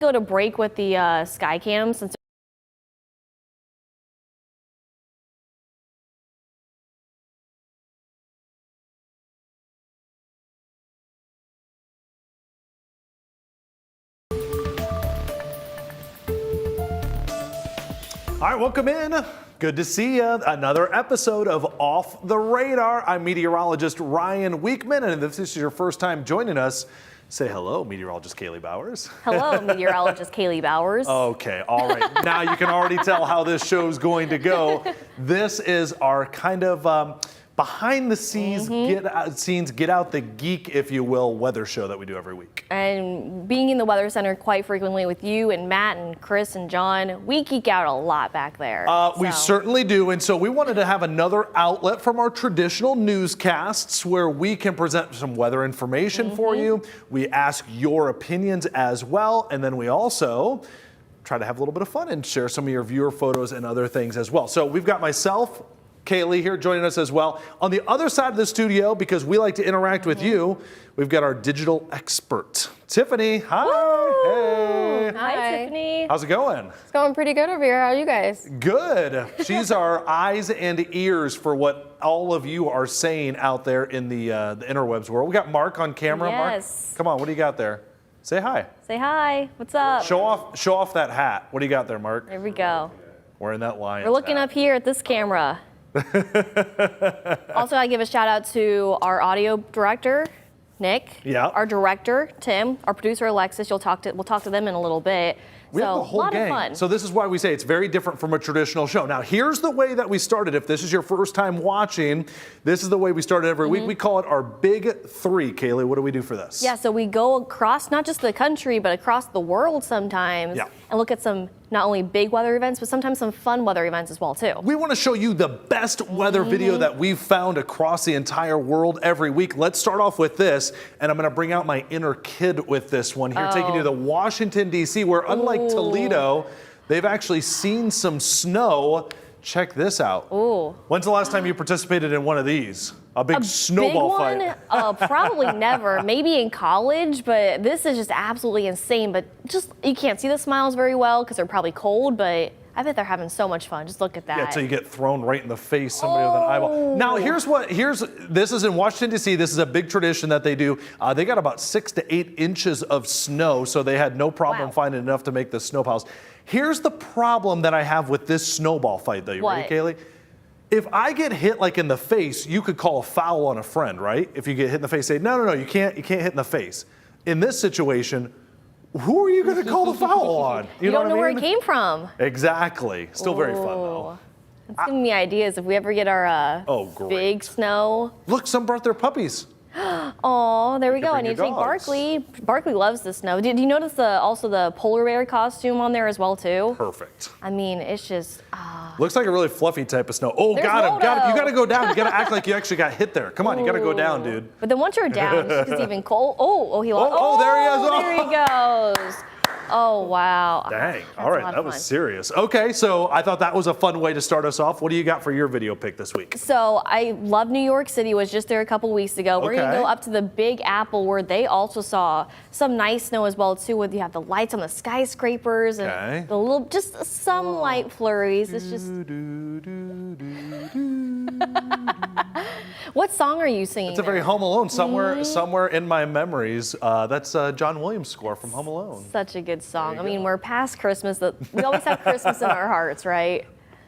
go to break with the sky cam since. All right, welcome in. Good to see you. Another episode of Off the Radar. I'm meteorologist Ryan Weekman, and if this is your first time joining us, say hello, meteorologist Kaylee Bowers. Hello, meteorologist Kaylee Bowers. Okay, all right. Now you can already tell how this show's going to go. This is our kind of behind the scenes, get out the geek, if you will, weather show that we do every week. And being in the Weather Center quite frequently with you and Matt and Chris and John, we geek out a lot back there. We certainly do, and so we wanted to have another outlet from our traditional newscasts where we can present some weather information for you. We ask your opinions as well, and then we also try to have a little bit of fun and share some of your viewer photos and other things as well. So we've got myself, Kaylee here joining us as well. On the other side of the studio, because we like to interact with you, we've got our digital expert, Tiffany. Hi. Woo! Hey. Hi, Tiffany. How's it going? It's going pretty good over here. How are you guys? Good. She's our eyes and ears for what all of you are saying out there in the interwebs world. We got Mark on camera. Yes. Mark, come on. What do you got there? Say hi. Say hi. What's up? Show off that hat. What do you got there, Mark? There we go. Wearing that lion. We're looking up here at this camera. Also, I give a shout out to our audio director, Nick. Yeah. Our director, Tim. Our producer, Alexis. We'll talk to them in a little bit. We have the whole a lot gang. of fun. So this is why we say it's very different from a traditional show. Now, here's the way that we started. If this is your first time watching, this is the way we started every week. We call it our Big Three. Kaylee, what do we do for this? Yeah, so we go across not just the country, but across the world sometimes and look at some not only big weather events, but sometimes some fun weather events as well, too. We want to show you the best weather video that we've found across the entire world every week. Let's start off with this, and I'm going to bring out my inner kid with this one here, taking you to Washington, D.C., where unlike Toledo, they've actually seen some snow. Check this out. Ooh. When's the last time you participated in one of these? A big snowball fight? Probably never. Maybe in college, but this is just absolutely insane. But just, you can't see the smiles very well because they're probably cold, but I bet they're having so much fun. Just look at that. Yeah, until you get thrown right in the face, somebody with an eyeball. Now, this is in Washington, D.C. This is a big tradition that they do. They got about 6 to 8 inches of snow, so they had no problem finding enough to make the snow piles. Here's the problem that I have with this snowball fight, though. You ready, Kaylee? If I get hit like in the face, you could call a foul on a friend, right? If you get hit in the face, say, no, you can't hit in the face. In this situation, who are you going to call the foul on? You don't know where it came from. Exactly. Still very fun, though. It's giving me ideas if we ever get our big snow. Look, some brought their puppies. Oh, there we go. I need to take Barkley. Barkley loves the snow. Did you notice also the polar bear costume on there as well, too? Perfect. I mean, it's just... Looks like a really fluffy type of snow. Oh, got him. You got to go down. You got to act like you actually got hit there. Come on, you got to go down, dude. But then once you're down, it's even cold. He lost. Oh, there he is. There he goes. Oh, wow. Dang. All right, that was serious. Okay, so I thought that was a fun way to start us off. What do you got for your video pick this week? So I love New York City. Was just there a couple weeks ago. We're going to go up to the Big Apple where they also saw some nice snow as well, too, with you have the lights on the skyscrapers and the little, just some light flurries. It's just... What song are you singing? It's a very Home Alone. Somewhere in my memories. That's John Williams' score from Home Alone. Such a good song. I mean, we're past Christmas. We always have Christmas in our hearts, right?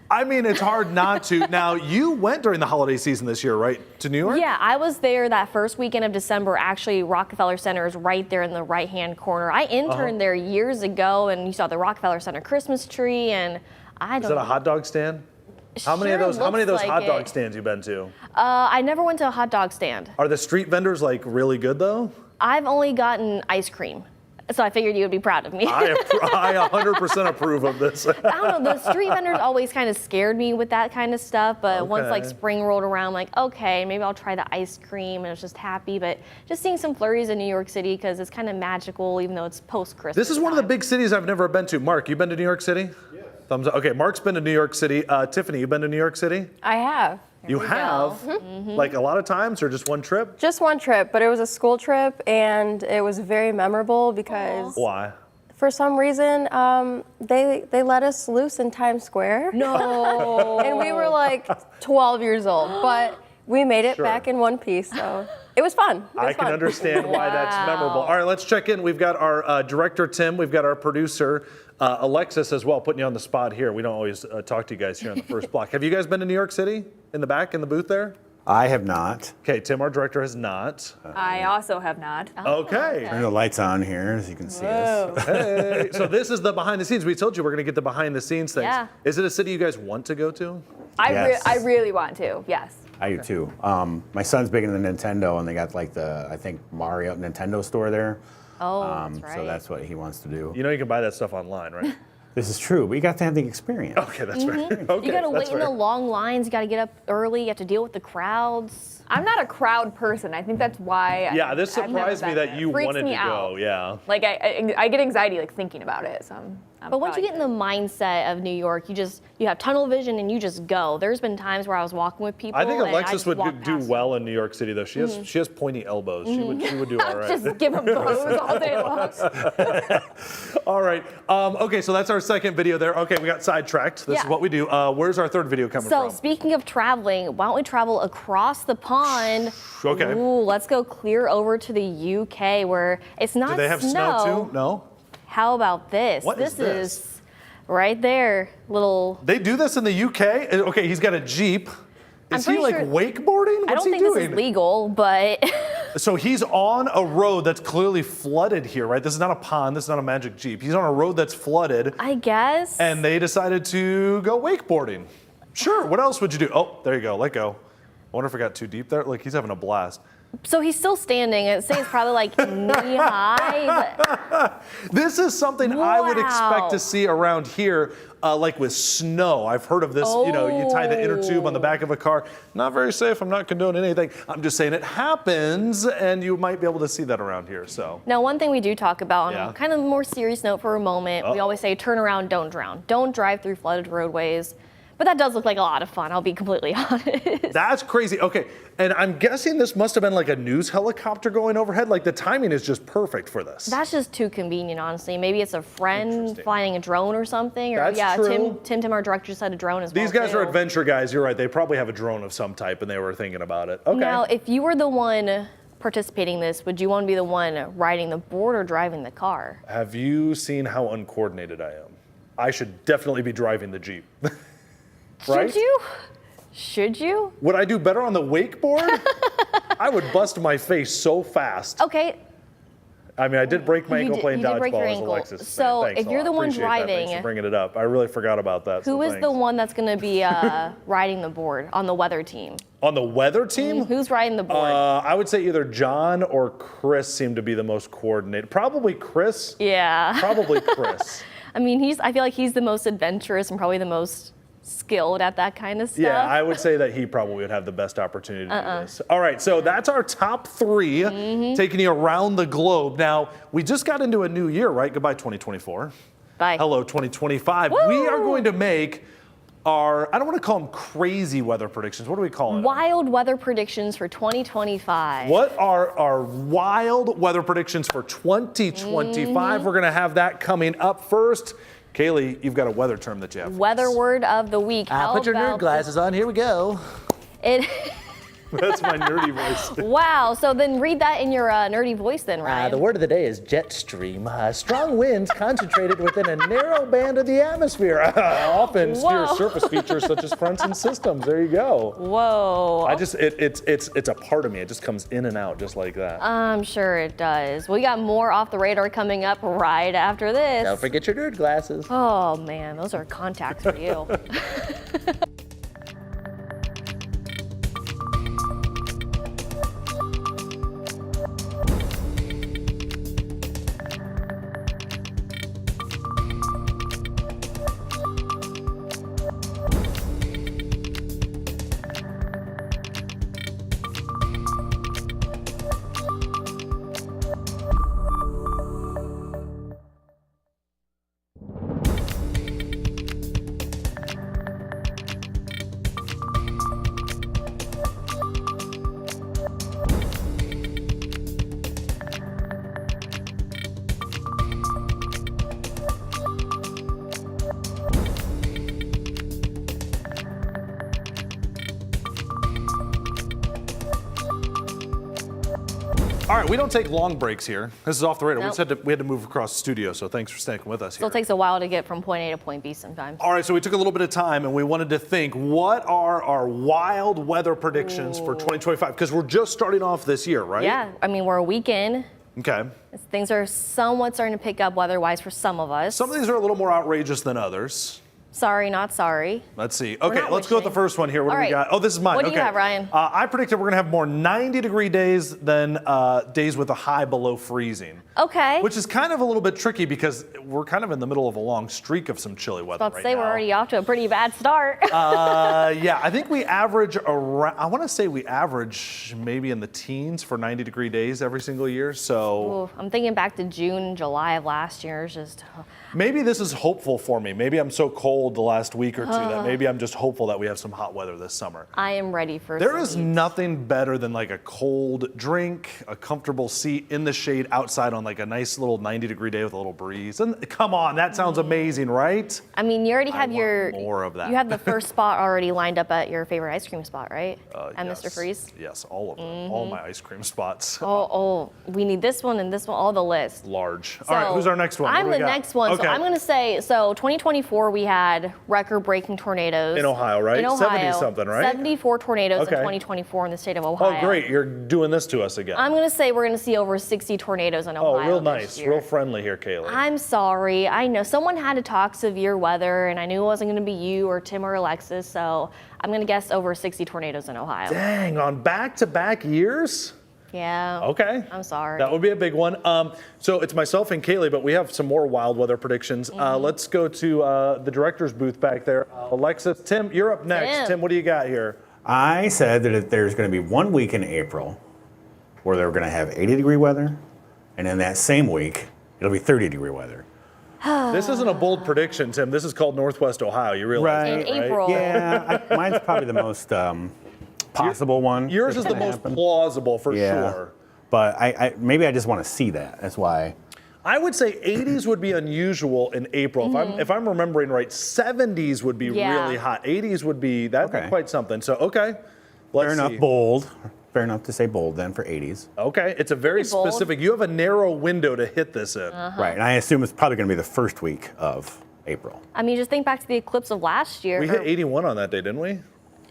I mean, it's hard not to. Now, you went during the holiday season this year, right, to New York? Yeah, I was there that first weekend of December. Actually, Rockefeller Center is right there in the right-hand corner. I interned there years ago, and you saw the Rockefeller Center Christmas tree, and I don't know. Is it a hot dog stand? How many of those hot dog stands you been to? I never went to a hot dog stand. Are the street vendors like really good though? I've only gotten ice cream. So I figured you would be proud of me. I 100% approve of this. I don't know, the street vendors always kind of scared me with that kind of stuff, but once like spring rolled around, I'm like, okay, maybe I'll try the ice cream, and I was just happy. But just seeing some flurries in New York City because it's kind of magical, even though it's post-Christmas. This is one of the big cities I've never been to. Mark, you been to New York City? Yes. Thumbs up. Okay, Mark's been to New York City. Tiffany, you been to New York City? I have. You have? Like a lot of times or just one trip? Just one trip, but it was a school trip, and it was very memorable because... Why? For some reason, they let us loose in Times Square. No. And we were like 12 years old, but we made it back in one piece, so it was fun. I can understand why that's memorable. All right, let's check in. We've got our director, Tim. We've got our producer, Alexis, as well, putting you on the spot here. We don't always talk to you guys here on the first block. Have you guys been to New York City in the back, in the booth there? I have not. Okay, Tim, our director, has not. I also have not. Okay. Turn the lights on here, as you can see us. Hey, so this is the behind the scenes. We told you we're going to get the behind the scenes things. Yeah. Is it a city you guys want to go to? Yes. I really want to, yes. I do too. My son's big into Nintendo, and they got like I think Mario Nintendo store there. Oh, that's right. So that's what he wants to do. You know you can buy that stuff online, right? This is true, but you got to have the experience. Okay, that's fair. Okay, You gotta wait that's in the fair. long lines. You gotta get up early. You have to deal with the crowds. I'm not a crowd person. I think that's why. Yeah, this I've never surprised me been that there. you Freaks wanted me to out. go. Yeah. Like I get anxiety like thinking about it. So I'm But once you probably get in the mindset of New York, you have tunnel vision and you just go. There's been times where I was walking with people. I think and Alexis just would walked do past well in New York City, though. She has pointy elbows. She would do all right. just give them those all day long. All right. Okay, so that's our second video there. Okay, we got sidetracked. This is Yeah. what we do. Where's our third video coming So from? speaking of traveling, why don't we travel across the pond? Okay. Ooh, let's go clear over to the UK where it's not Do they have snow too? No? How about this? What is this? is right there, little. They do this in the UK? Okay, he's got a Jeep. I'm Is he pretty like sure- wakeboarding? What's I don't he think doing? this is legal, but So he's on a road that's clearly flooded here, right? This is not a pond. This is not a magic Jeep. He's on a road that's flooded, I guess. and they decided to go wakeboarding. Sure. What else would you do? Oh, there you go. Let go. I wonder if it got too deep there. Look, he's having a blast. So he's still standing. I'd say it's probably like knee high. But This is something I would expect Wow. to see around here, like with snow. I've heard of this, you know, you tie the inner tube on the back of a car. Not very safe. I'm not condoning anything. I'm just saying it happens, and you might be able to see that around here. So. now, one thing we do talk about on Yeah. a kind of more serious note for a moment, we always say turn around, don't drown. Don't drive through flooded roadways. But that does look like a lot of fun, I'll be completely honest. That's crazy. Okay, and I'm guessing this must have been like a news helicopter going overhead. Like the timing is just perfect for this. That's just too convenient, honestly. Maybe it's a friend Interesting. flying a drone or something. Or That's yeah, true. Tim, our director, just had a drone as well. These guys too. are adventure guys. You're right. They probably have a drone of some type, and they were thinking about it. Okay. Now, if you were the one participating in this, would you want to be the one riding the board or driving the car? Have you seen how uncoordinated I am? I should definitely be driving the Jeep. Right? Should you? Should you? Would I do better on the wakeboard? I would bust my face so fast. Okay, I mean, I did break my You ankle did- playing you did break your dodgeball, as ankle. Alexis is So, saying. Thanks if a you're lot. the one Appreciate that. Thanks driving- for bringing it up. I really forgot about that. who so is thanks. the one that's going to be riding the board on the weather team? On the weather team? Who's riding the board? I would say either John or Chris seem to be the most coordinated. Probably Chris. Yeah. Probably Chris. I mean, I feel like he's the most adventurous and probably the most skilled at that kind of stuff. Yeah, I would say that he probably would have the best opportunity to do this. All right, so that's our top three, taking you around the globe. Now, we just got into a new year, right? Goodbye, 2024. Bye. Hello, 2025. We are going to make our, I don't want to call them crazy weather predictions. What do we call them? Wild weather predictions for 2025. What are our wild weather predictions for 2025? We're going to have that coming up first. Kaylee, you've got a weather term that you have. Weather word of the week. How Put your nerd about glasses on. Here we go. It, That's my nerdy voice. wow. So then read that in your nerdy voice then, Ryan. The word of the day is jet stream. Strong winds concentrated within a narrow band of the atmosphere. Often steer Whoa. surface features such as fronts and systems. There you go. Whoa. It's a part of me. It just comes in and out just like that. I'm sure it does. We got more off the radar coming up right after this. Don't forget your nerd glasses. Oh man, those are contacts for you. All right, we don't take long breaks here. This is off the radar. Nope. We had to move across the studio, so thanks for sticking with us here. Still takes a while to get from point A to point B sometimes. All right, so we took a little bit of time and we wanted to think, what are our wild weather predictions for 2025? Because we're just starting off this year, right? Yeah, I mean, we're a week in. Okay. Things are somewhat starting to pick up weather-wise for some of us. Some of these are a little more outrageous than others. Sorry, not sorry. Let's see. Okay, not let's go with the wishing. first one here. What All do we right. got? Oh, this is mine. What do okay. you have, Ryan? I predicted we're going to have more 90-degree days than days with a high below freezing. Okay. Which is kind of a little bit tricky because we're kind of in the middle of a long streak of some chilly weather I was about right to say now. we're already off to a pretty bad start. Yeah, I think we average around, I want to say we average maybe in the teens for 90-degree days every single year. So Ooh, I'm thinking back to June, July of last year. It's just maybe this is hopeful for me. Maybe I'm so cold the last week or two that maybe I'm just hopeful that we have some hot weather this summer. I am ready for There some is heat. nothing better than like a cold drink, a comfortable seat in the shade outside on like a nice little 90-degree day with a little breeze. And come on, that sounds amazing, right? I mean, you already I have want your more of that. You have the first spot already lined up at your favorite ice cream spot, right? At Yes. Mr. Freeze. Yes, all of them. All my ice cream spots. Oh, we need this one and this one, all the list. Large. So, All right, who's our next one? What I'm do we the got? next one. Okay. So I'm going to say, 2024 we had record-breaking tornadoes. In Ohio, right? In Ohio. 70-something, right? 74 tornadoes Okay. in 2024 in the state of Ohio. Oh, great. You're doing this to us again. I'm going to say we're going to see over 60 tornadoes in Ohio. real this nice. year. Real friendly here, Kaylee. I'm sorry. I know someone had to talk severe weather, and I knew it wasn't going to be you or Tim or Alexis, so I'm going to guess over 60 tornadoes in Ohio. Dang, on back-to-back years? Yeah. Okay. I'm sorry. That would be a big one. So it's myself and Kaylee, but we have some more wild weather predictions. Let's go to the director's booth back there. Alexis, Tim, you're up next. Tim, what do you got here? I said that there's going to be 1 week in April where they're going to have 80-degree weather, and in that same week, it'll be 30-degree weather. This isn't a bold prediction, Tim. This is called Northwest Ohio. You realize Right. that, In right? April. Yeah, mine's probably the most possible one. Yours is that's the gonna most happen. plausible for Yeah. sure. But maybe I just want to see that. That's why. I would say 80s would be unusual in April. If I'm remembering right, 70s would be Yeah. really hot. 80s would be Okay. quite something. So okay, let's Fair enough, see. bold. Fair enough to say bold then for 80s. Okay, it's a very Pretty bold. specific. You have a narrow window to hit this in. Right, and I assume it's probably going to be the first week of April. I mean, just think back to the eclipse of last year. We hit 81 on that day, didn't we?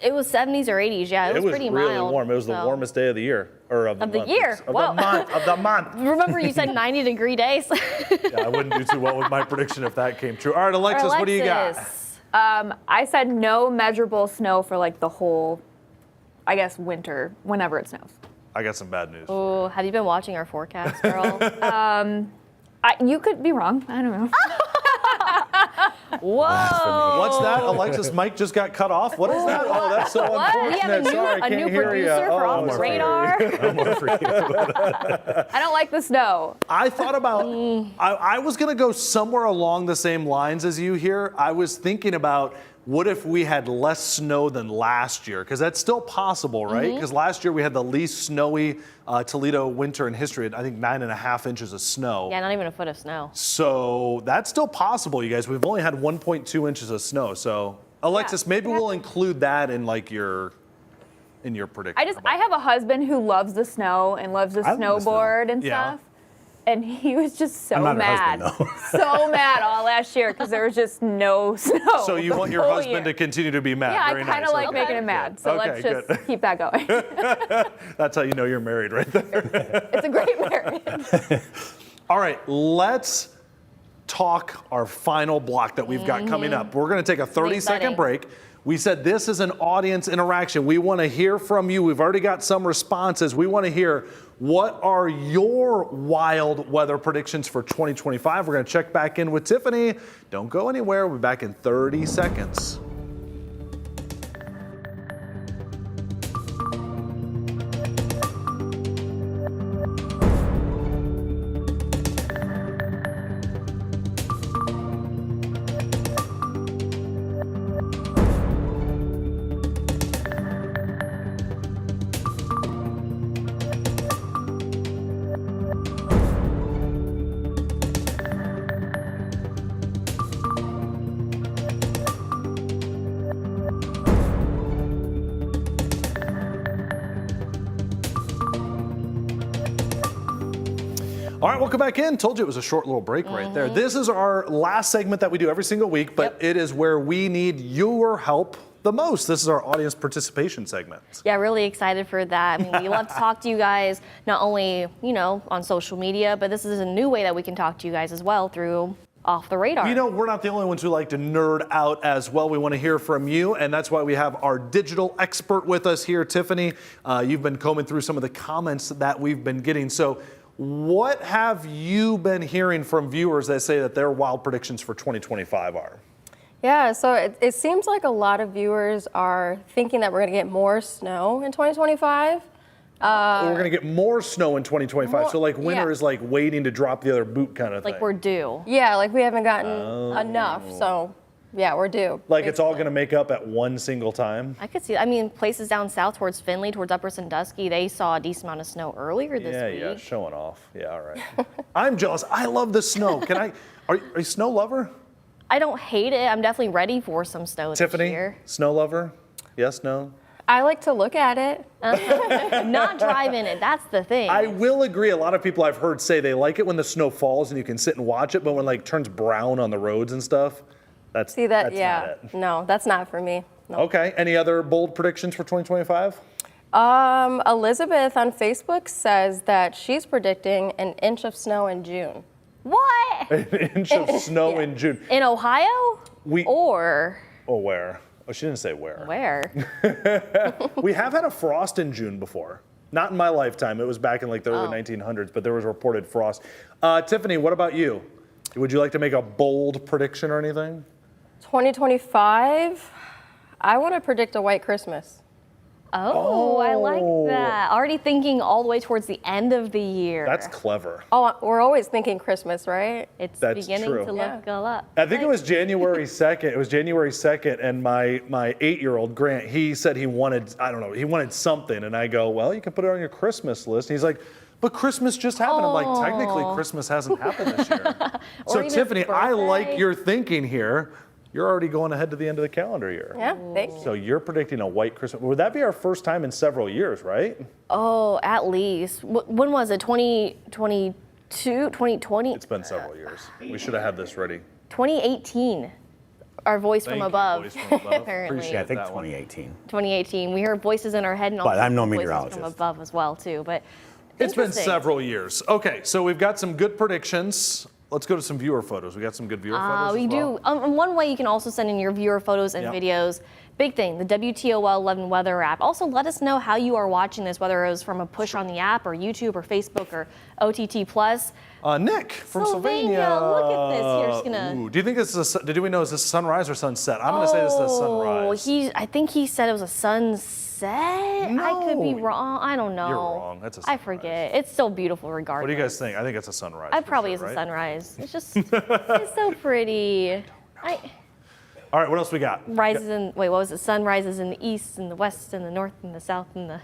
It was 70s or 80s. Yeah, it was pretty really mild. warm. It was the so. warmest day of the year, or of the Of the month. year. Of Whoa. the month. Of the month. Remember you said 90-degree days? Yeah, I wouldn't do too well with my prediction if that came true. All right, Alexis, what do you got? Alexis. I said no measurable snow for like the whole, I guess, winter, whenever it snows. I got some bad news. Oh, have you been watching our forecast, girl? You could be wrong. I don't know. Whoa. What's that? Alexis, Mike just got cut off. What is that? Oh, that's so What? We unfortunate. have a new, Sorry, a can't new hear producer you. for Oh, Off I'm the sorry. Radar. I don't like the snow. I thought about, I was going to go somewhere along the same lines as you here. I was thinking about, what if we had less snow than last year? Because that's still possible, right? Because last year we had the least snowy Toledo winter in history. I think 9.5 inches of snow. Yeah, not even a foot of snow. So that's still possible, you guys. We've only had 1.2 inches of snow. So Alexis, maybe we'll include that in like in your prediction. I have a husband who loves the snow and loves to I love the snow. snowboard and Yeah. stuff. And he was just so I'm not her mad. husband, So mad all last year because there was just no snow. So you the want your whole husband year. to continue to be mad? Yeah, Very I kind nice. of like Okay. making him mad. So Okay, let's just good. keep that going. That's how you know you're married right there. It's a great marriage. All right, let's talk our final block that we've got coming up. We're going to take a 30-second exciting. break. We said this is an audience interaction. We want to hear from you. We've already got some responses. We want to hear, what are your wild weather predictions for 2025? We're going to check back in with Tiffany. Don't go anywhere. We'll be back in 30 seconds. All right, welcome back in. Told you it was a short little break right there. This is our last segment that we do every single week, but it is where we need your help the most. This is our audience participation segment. Yeah, really excited for that. I mean, we love to talk to you guys, not only, on social media, but this is a new way that we can talk to you guys as well through Off the Radar. We're not the only ones who like to nerd out as well. We want to hear from you, and that's why we have our digital expert with us here, Tiffany. You've been combing through some of the comments that we've been getting. So what have you been hearing from viewers that say that their wild predictions for 2025 are? Yeah, so it seems like a lot of viewers are thinking that we're going to get more snow in 2025. We're going to get more snow in 2025. So like winter is like waiting to drop the other boot kind of thing. Like we're due. Yeah, like we haven't gotten enough. So yeah, we're due. Like it's all going to make up at one single time? I could see. I mean, places down south towards Findlay, towards Upper Sandusky, they saw a decent amount of snow earlier this week. Yeah, showing off. Yeah, all right. I'm jealous. I love the snow. Are you a snow lover? I don't hate it. I'm definitely ready for some snow Tiffany, this year. Snow lover? Yes, no? I like to look at it. Not drive in it. That's the thing. I will agree. A lot of people I've heard say they like it when the snow falls and you can sit and watch it, but when it turns brown on the roads and stuff, that's not it. No, that's not for me. No. Okay. Any other bold predictions for 2025? Elizabeth on Facebook says that she's predicting an inch of snow in June. What? An inch of snow in June. In Ohio? Or where? Oh, she didn't say where. Where? We have had a frost in June before. Not in my lifetime. It was back in the early 1900s, but there was reported frost. Tiffany, what about you? Would you like to make a bold prediction or anything? 2025, I want to predict a white Christmas. Oh, I like that. Already thinking all the way towards the end of the year. That's clever. Oh, we're always thinking Christmas, right? It's That's beginning true. to look up. I think it was January 2nd. It was January 2nd, and my 8-year-old Grant, he said he wanted, he wanted something, and I go, well, you can put it on your Christmas list. And he's like, but Christmas just happened. I'm like, technically, Christmas hasn't happened this year. So Tiffany, I like your thinking here. You're already going ahead to the end of the calendar year. Yeah, thanks. So you're predicting a white Christmas. Would that be our first time in several years, right? Oh, at least. When was it? 2022, 2020? It's been several years. We should have had this ready. 2018. Our voice from above. Voice from above. Apparently. Appreciate Yeah, I think that one. 2018. 2018. We heard voices in our head and also I'm no voices meteorologist. from above as well too. But It's been interesting. several years. Okay, so we've got some good predictions. Let's go to some viewer photos. We got some good viewer photos. We as well. do. One way you can also send in your viewer photos and videos. Big thing, the WTOL 11 weather app. Also, let us know how you are watching this, whether it was from a push on the app or YouTube or Facebook or OTT Plus. Nick from Sylvania. Look at this. You're just gonna. Ooh, do you think this is did we know is this sunrise or sunset? I'm gonna say this is a sunrise. I think he said it was a sunset. I could be wrong. I don't know. You're wrong. That's a I sunrise. forget. It's still beautiful regardless. What do you guys think? I think it's a sunrise. It probably for is sure, a right? sunrise. It's just, it's so pretty. All right, what else we got? What was it? Sun rises in the east and the west and the north and the south and the.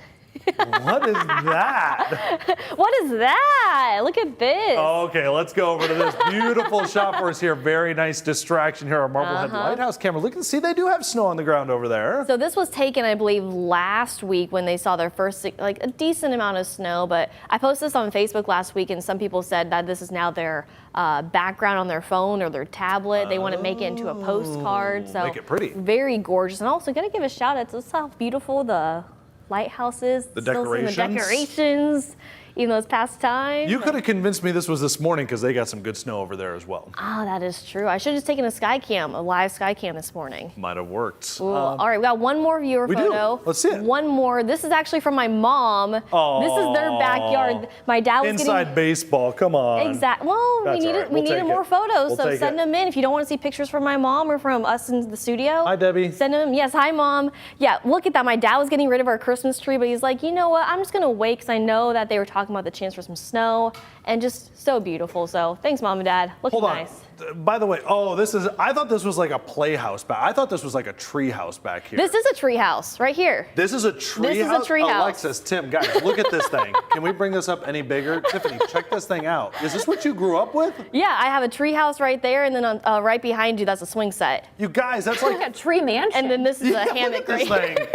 What is that? What is that? Look at this. Okay, let's go over to this beautiful shot for us here. Very nice distraction here, our Marblehead Lighthouse camera. Look and see, they do have snow on the ground over there. So this was taken, I believe, last week when they saw their first, a decent amount of snow. But I posted this on Facebook last week, and some people said that this is now their background on their phone or their tablet. They want to make it into a postcard. So make it pretty. Very gorgeous. And also, gotta give a shout out to how beautiful the lighthouse is. The Still seeing decorations. The decorations. Even though it's past time. You could have convinced me this was this morning because they got some good snow over there as well. Oh, that is true. I should have just taken a live sky cam this morning. Might have worked. Ooh, all right, we got one more viewer we photo. do. Let's see it. One more. This is actually from my mom. This is their backyard. My dad was Inside baseball, come on. Exactly. Well, That's we all right. needed We'll take more it. photos, We'll so take send it. them in. If you don't want to see pictures from my mom or from us in the studio. Hi, Debbie. Send them. Yes, hi, Mom. Yeah, look at that. My dad was getting rid of our Christmas tree, but he's like, you know what? I'm just going to wait because I know that they were talking about the chance for some snow and just so beautiful. So thanks, Mom and Dad. Looking Hold on. nice. By the way, I thought this was like a playhouse back. I thought this was like a tree house back here. This is a tree house right here. This is a tree This is a house? tree house. Alexis, Tim, guys, look at this thing. Can we bring this up any bigger? Tiffany, check this thing out. Is this what you grew up with? Yeah, I have a tree house right there, and then on, right behind you, that's a swing set. You guys, that's like a tree mansion. And then this is a look hammock at this right thing.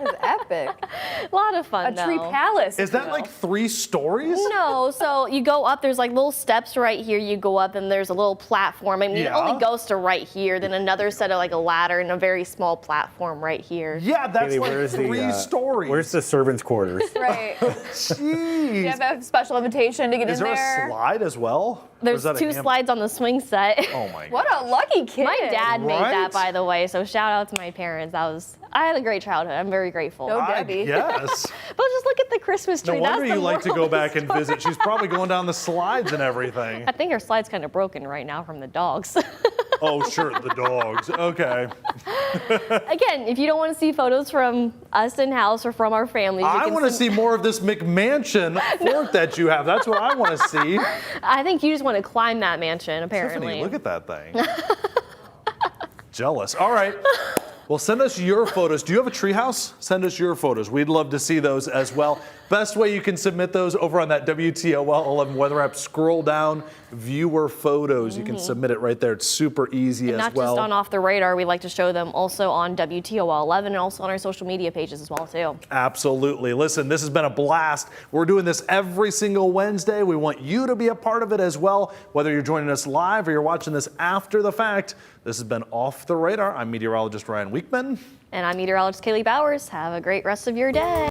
It's epic. A lot of fun, A tree though. palace. Is that like 3 stories? No, so you go up, there's like little steps right here. You go up and there's a little platform. I mean, it Yeah. only goes to right here, then another set of like a ladder and a very small platform right here. Yeah, that's Haley, like where's 3 stories. Where's the servants' quarters? Right. Do you Jeez. have a special invitation to get Is in there there? a slide as well? Or There's is that a 2 ham- slides on the swing set. Oh my What God. a lucky kid. My dad made Right? that, by the way, so shout out to my parents. I had a great childhood. I'm very grateful. Go I Debbie. guess. But just look at the Christmas No tree. wonder That's the you like to go moral of the back and story. visit. She's probably going down the slides and everything. I think her slide's kind of broken right now from the dogs. Oh, sure, the dogs. Okay. Again, if you don't want to see photos from us in house or from our families, I want to see more of this McMansion fort that you have. That's what I want to see. I think you just want to climb that mansion, apparently. Tiffany, look at that thing. Jealous. All right. Well, send us your photos. Do you have a treehouse? Send us your photos. We'd love to see those as well. Best way you can submit those over on that WTOL 11 weather app. Scroll down, viewer photos. You can submit it right there. It's super easy And as not well. just on Off the Radar, we like to show them also on WTOL 11 and also on our social media pages as well, too. Absolutely. Listen, this has been a blast. We're doing this every single Wednesday. We want you to be a part of it as well, whether you're joining us live or you're watching this after the fact. This has been Off the Radar. I'm meteorologist Ryan Weekman. And I'm meteorologist Kaylee Bowers. Have a great rest of your day.